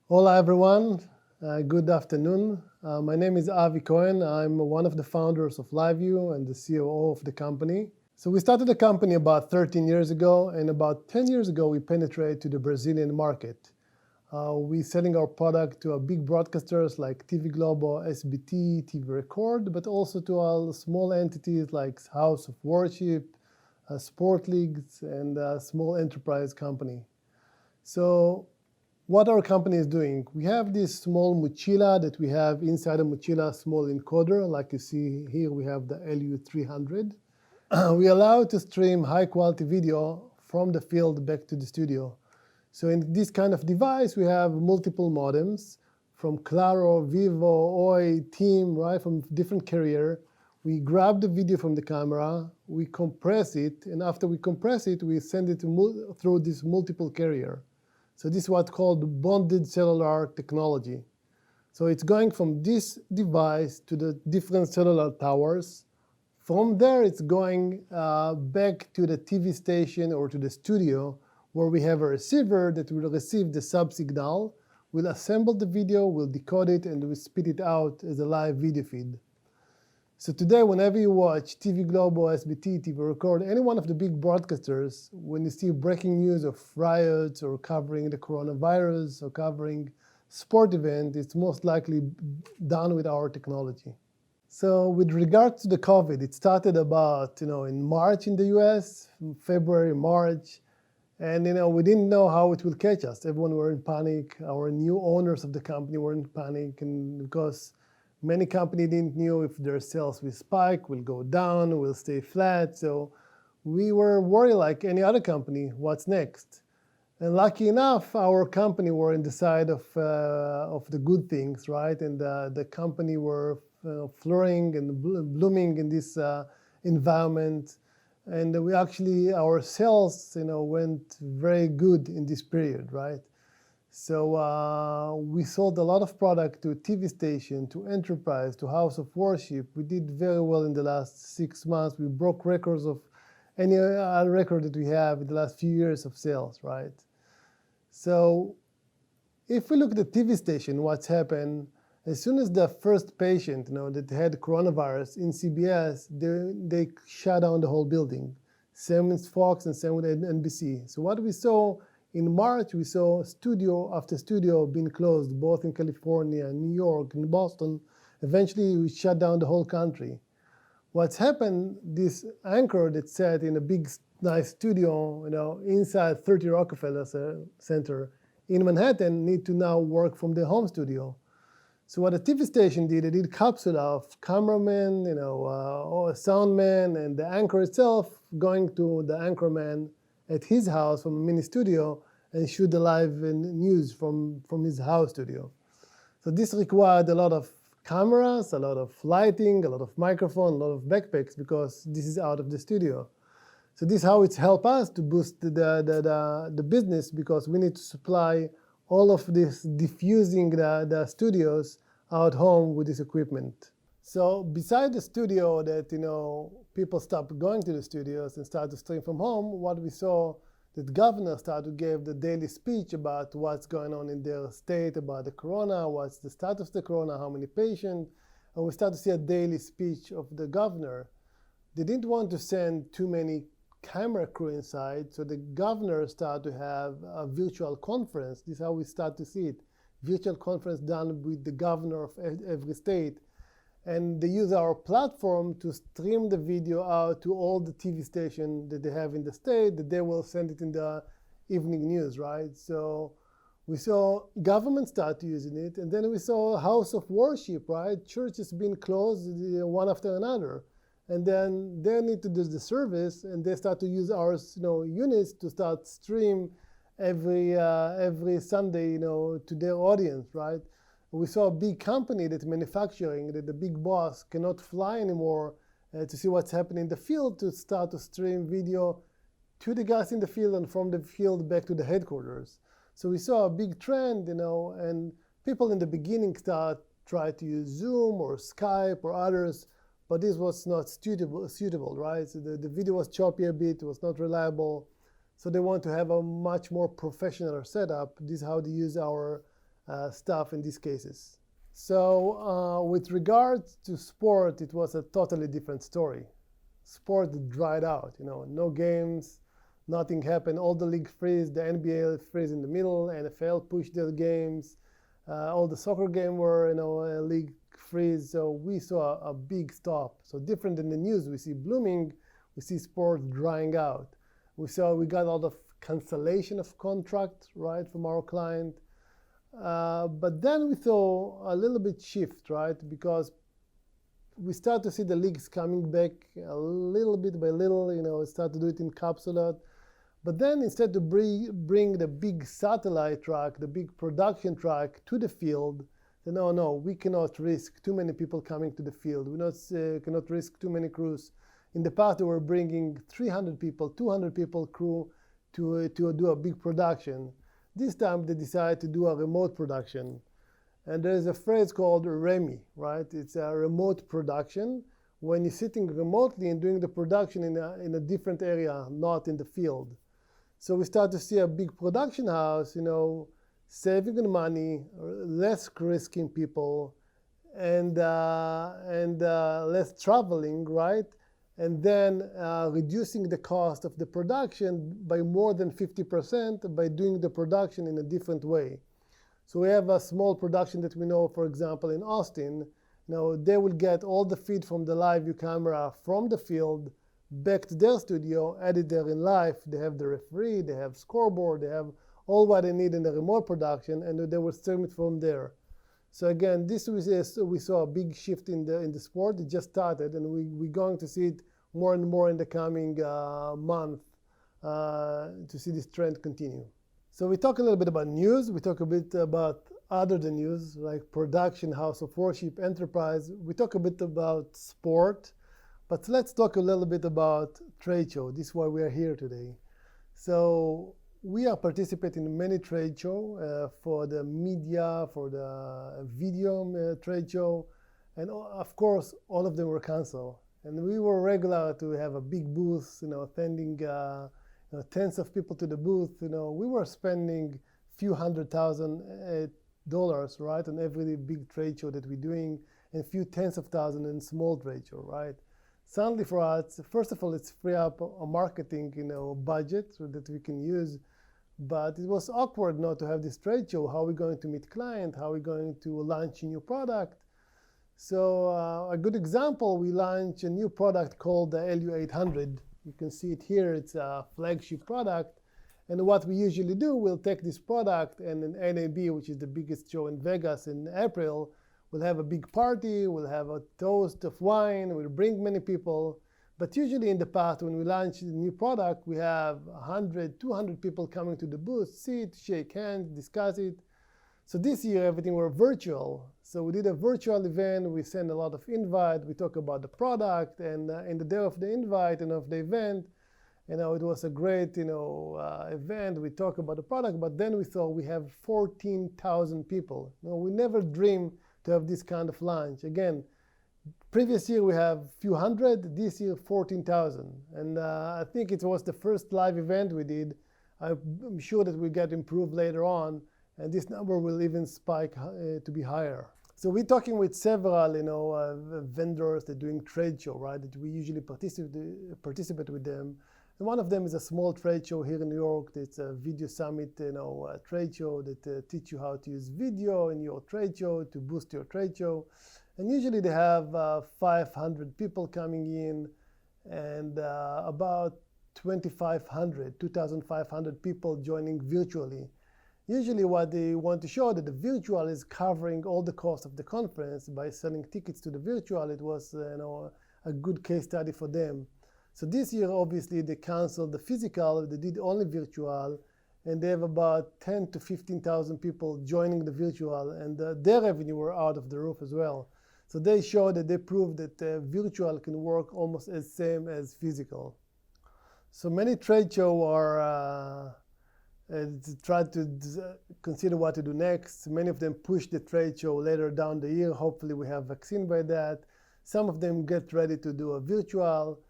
Hola everyone, good afternoon. My name is Avi Cohen. I'm one of the founders of LiveView and the COO of the company. So we started the company about 13 years ago, and about 10 years ago we penetrated to the Brazilian market. We're selling our product to big broadcasters like TV Globo, SBT, TV Record, but also to all small entities like House of Worship, sport leagues, and small enterprise company. So what our company is doing, we have this small mochila that we have inside a mochila, small encoder. Like you see here, we have the LU300. We allow to stream high quality video from the field back to the studio. So in this kind of device, we have multiple modems from Claro, Vivo, Oi, Team, right, from different carrier. We grab the video from the camera, we compress it, and after we compress it, we send it through this multiple carrier. So this is what's called bonded cellular technology. So it's going from this device to the different cellular towers. From there, it's going back to the TV station or to the studio, where we have a receiver that will receive the sub-signal. We'll assemble the video, we'll decode it, and we'll spit it out as a live video feed. So today, whenever you watch TV Globo, SBT, TV Record, any one of the big broadcasters, when you see breaking news of riots or covering the coronavirus or covering sport event, it's most likely done with our technology. So with regard to the COVID, it started about in March in the US, February, March. And we didn't know how it will catch us. Everyone were in panic. Our new owners of the company were in panic, and because many companies didn't know if their sales will spike, will go down, will stay flat. So we were worried like any other company, what's next? And lucky enough, our company were in the side of the good things, right? And the company were flourishing and blooming in this environment. And we actually, our sales, went very good in this period, right? So we sold a lot of product to TV station, to enterprise, to House of Worship. We did very well in the last 6 months. We broke records of any other record that we have in the last few years of sales, right? So if we look at the TV station, what's happened, as soon as the first patient, that had coronavirus in CBS, they shut down the whole building. Same with Fox and same with NBC. So what we saw in March, we saw studio after studio being closed, both in California, New York, and Boston. Eventually, we shut down the whole country. What's happened, this anchor that sat in a big, nice studio, inside 30 Rockefeller Center in Manhattan, need to now work from their home studio. So what a TV station did, it did capsule of cameraman, or a soundman, and the anchor itself going to the anchorman at his house from a mini studio and shoot the live news from his house studio. So this required a lot of cameras, a lot of lighting, a lot of microphone, a lot of backpacks, because this is out of the studio. So this is how it's helped us to boost the business, because we need to supply all of this diffusing the studios out home with this equipment. So beside the studio that, people stopped going to the studios and started to stream from home, what we saw that governors started to give the daily speech about what's going on in their state, about the corona, what's the status of the corona, how many patients, and we started to see a daily speech of the governor. They didn't want to send too many camera crew inside, so the governor started to have a virtual conference. This is how we start to see it. Virtual conference done with the governor of every state. And they use our platform to stream the video out to all the TV stations that they have in the state, that they will send it in the evening news, right? So we saw government start using it, and then we saw House of Worship, right? Churches being closed one after another. And then they need to do the service, and they start to use our units to start stream every Sunday to their audience, right? We saw a big company that manufacturing, that the big boss cannot fly anymore to see what's happening in the field, to start to stream video to the guys in the field and from the field back to the headquarters. So we saw a big trend, and people in the beginning try to use Zoom or Skype or others, but this was not suitable, right? So the video was choppy a bit, it was not reliable. So they want to have a much more professional setup. This is how they use our stuff in these cases. So with regards to sport, it was a totally different story. Sport dried out, no games, nothing happened. All the league freeze, the NBA freeze in the middle, NFL pushed their games, all the soccer game were, a league freeze. So we saw a big stop. So different than the news, we see blooming, we see sport drying out. We got a lot of cancellation of contract, right, from our client. But then we saw a little bit shift, right, because we start to see the leagues coming back a little bit by little, start to do it in capsule. But then instead to bring the big satellite track, the big production track to the field, then no, we cannot risk too many people coming to the field. We cannot risk too many crews. In the past, they were bringing 300 people, 200 people crew to do a big production. This time, they decided to do a remote production. And there's a phrase called REMI, right? It's a remote production when you're sitting remotely and doing the production in a different area, not in the field. So we start to see a big production house, saving on money, less risking people, and less traveling, right? And then reducing the cost of the production by more than 50% by doing the production in a different way. So we have a small production that we know, for example, in Austin. They will get all the feed from the live view camera from the field back to their studio, edit there in live. They have the referee, they have scoreboard, they have all what they need in the remote production, and they will stream it from there. So again, we saw a big shift in the sport. It just started, and we're going to see it more and more in the coming month to see this trend continue. So we talk a little bit about news. We talk a bit about other than news, like production, house of worship, enterprise. We talk a bit about sport, but let's talk a little bit about trade show. This is why we are here today. So we are participating in many trade shows for the media, for the video trade show, and of course, all of them were canceled. And we were regular to have a big booth, attending tens of people to the booth. We were spending few $100,000, right, on every big trade show that we're doing, and few tens of thousands in small trade show, right? Suddenly for us, first of all, it's free up a marketing, budget that we can use. But it was awkward not to have this trade show. How are we going to meet client? How are we going to launch a new product? So a good example, we launched a new product called the LU800. You can see it here. It's a flagship product. And what we usually do, we'll take this product and in NAB, which is the biggest show in Vegas in April, we'll have a big party, we'll have a toast of wine, we'll bring many people. But usually in the past, when we launch a new product, we have 100, 200 people coming to the booth, sit, shake hands, discuss it. So this year, everything were virtual. So we did a virtual event. We sent a lot of invite. We talk about the product. And in the day of the invite and of the event, it was a great event. We talk about the product. But then we thought we have 14,000 people. We never dreamed to have this kind of launch. Again, previous year we have few hundred, this year 14,000. And I think it was the first live event we did. I'm sure that we get improved later on, and this number will even spike to be higher. So we're talking with several vendors that are doing trade show, right, that we usually participate with them. And one of them is a small trade show here in New York. It's a video summit, trade show that teach you how to use video in your trade show to boost your trade show. And usually they have 500 people coming in and about 2,500 people joining virtually. Usually what they want to show that the virtual is covering all the costs of the conference by selling tickets to the virtual. It was a good case study for them. So this year, obviously, they canceled the physical. They did only virtual. And they have about 10 to 15,000 people joining the virtual. And their revenue were out of the roof as well. So they showed that they proved that virtual can work almost as same as physical. So many trade shows are try to consider what to do next. Many of them push the trade show later down the year. Hopefully we have vaccine by that. Some of them get ready to do a virtual.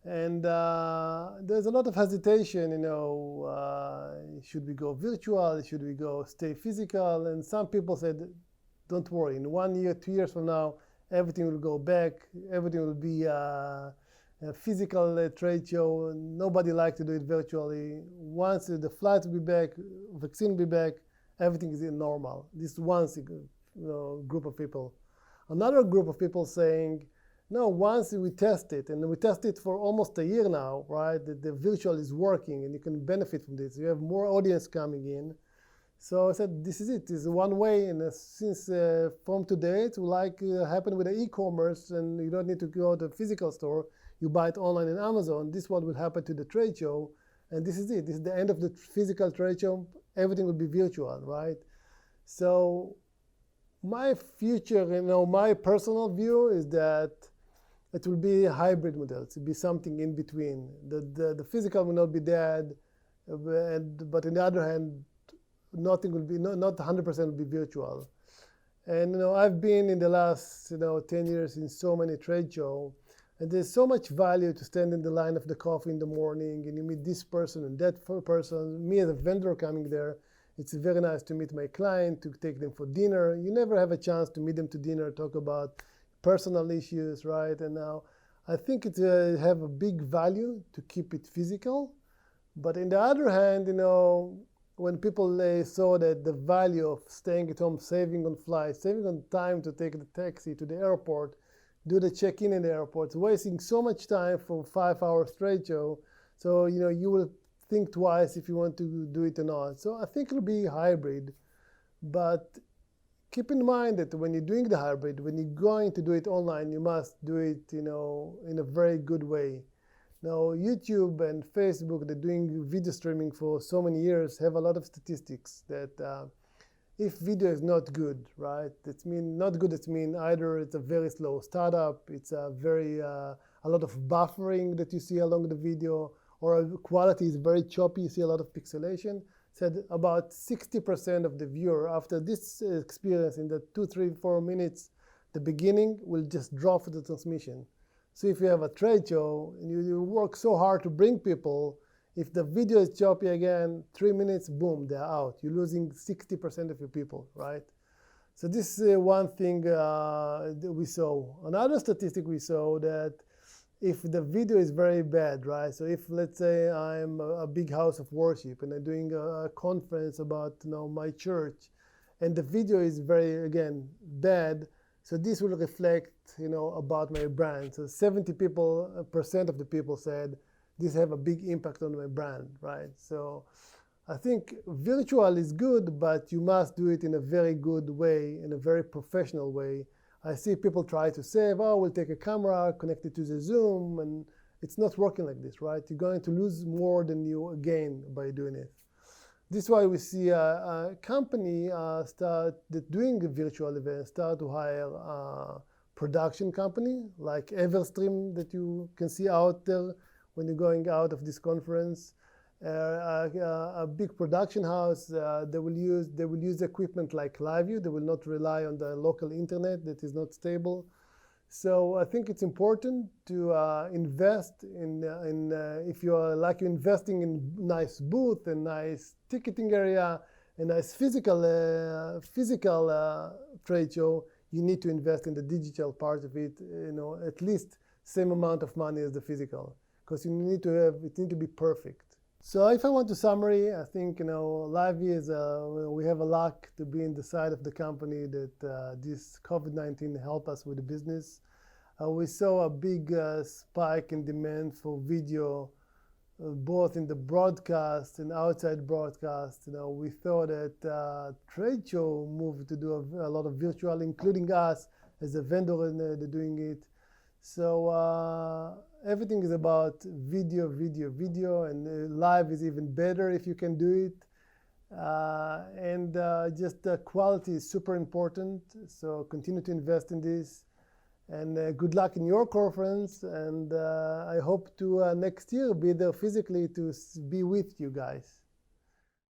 And there's a lot of hesitation, should we go virtual, should we go stay physical? And some people said, don't worry, in 1 year, 2 years from now, everything will go back, everything will be a physical trade show. Nobody likes to do it virtually. Once the flights will be back, vaccine will be back, everything is normal. This is one group of people. Another group of people saying, no, once we test it, and we test it for almost a year now, right? The virtual is working and you can benefit from this. You have more audience coming in. So I said, this is it. This is one way. And since from today, it will happen with the e-commerce and you don't need to go to a physical store. You buy it online in Amazon. This one will happen to the trade show. And this is it. This is the end of the physical trade show. Everything will be virtual, right? So my future, my personal view is that it will be a hybrid model. It will be something in between. The physical will not be dead, but on the other hand, nothing will be, not 100% will be virtual. And I've been in the last 10 years in so many trade shows, and there's so much value to stand in the line of the coffee in the morning, and you meet this person and that person. Me as a vendor coming there, it's very nice to meet my client, to take them for dinner. You never have a chance to meet them to dinner, talk about personal issues, right? And now I think it have a big value to keep it physical. But on the other hand, when people saw that the value of staying at home, saving on flights, saving on time to take the taxi to the airport, do the check-in in the airport, wasting so much time for 5 hours trade show. So, you will think twice if you want to do it or not. So I think it'll be hybrid. But keep in mind that when you're doing the hybrid, when you're going to do it online, you must do it, in a very good way. Now, YouTube and Facebook, they're doing video streaming for so many years, have a lot of statistics that if video is not good, right? Not good, it means either it's a very slow startup, it's a lot of buffering that you see along the video, or quality is very choppy, you see a lot of pixelation. Said about 60% of the viewer after this experience in the 2, 3, 4 minutes, the beginning will just drop the transmission. So if you have a trade show and you work so hard to bring people, if the video is choppy again, 3 minutes, boom, they're out. You're losing 60% of your people, right? So this is one thing that we saw. Another statistic we saw that if the video is very bad, right? So if, let's say, I'm a big house of worship and I'm doing a conference about my church, and the video is very, again, bad, so this will reflect about my brand. So 70% of the people said this have a big impact on my brand, right? So I think virtual is good, but you must do it in a very good way, in a very professional way. I see people try to save, we'll take a camera, connect it to the Zoom, and it's not working like this, right? You're going to lose more than you gain by doing it. This is why we see a company start doing virtual events, start to hire a production company like Everstream that you can see out there when you're going out of this conference. A big production house, they will use equipment like LiveView. They will not rely on the local internet that is not stable. So I think it's important to invest if you are like investing in nice booth and nice ticketing area and nice physical trade show. You need to invest in the digital part of it. At least same amount of money as the physical, because it need to be perfect. So if I want to summary, I think LiveView is we have a luck to be in the side of the company that this COVID-19 helped us with the business. We saw a big spike in demand for video, both in the broadcast and outside broadcast. We thought that trade show moved to do a lot of virtual, including us as a vendor in doing it. So everything is about video, and live is even better if you can do it. And just the quality is super important. So continue to invest in this. And good luck in your conference. And I hope to next year be there physically to be with you guys.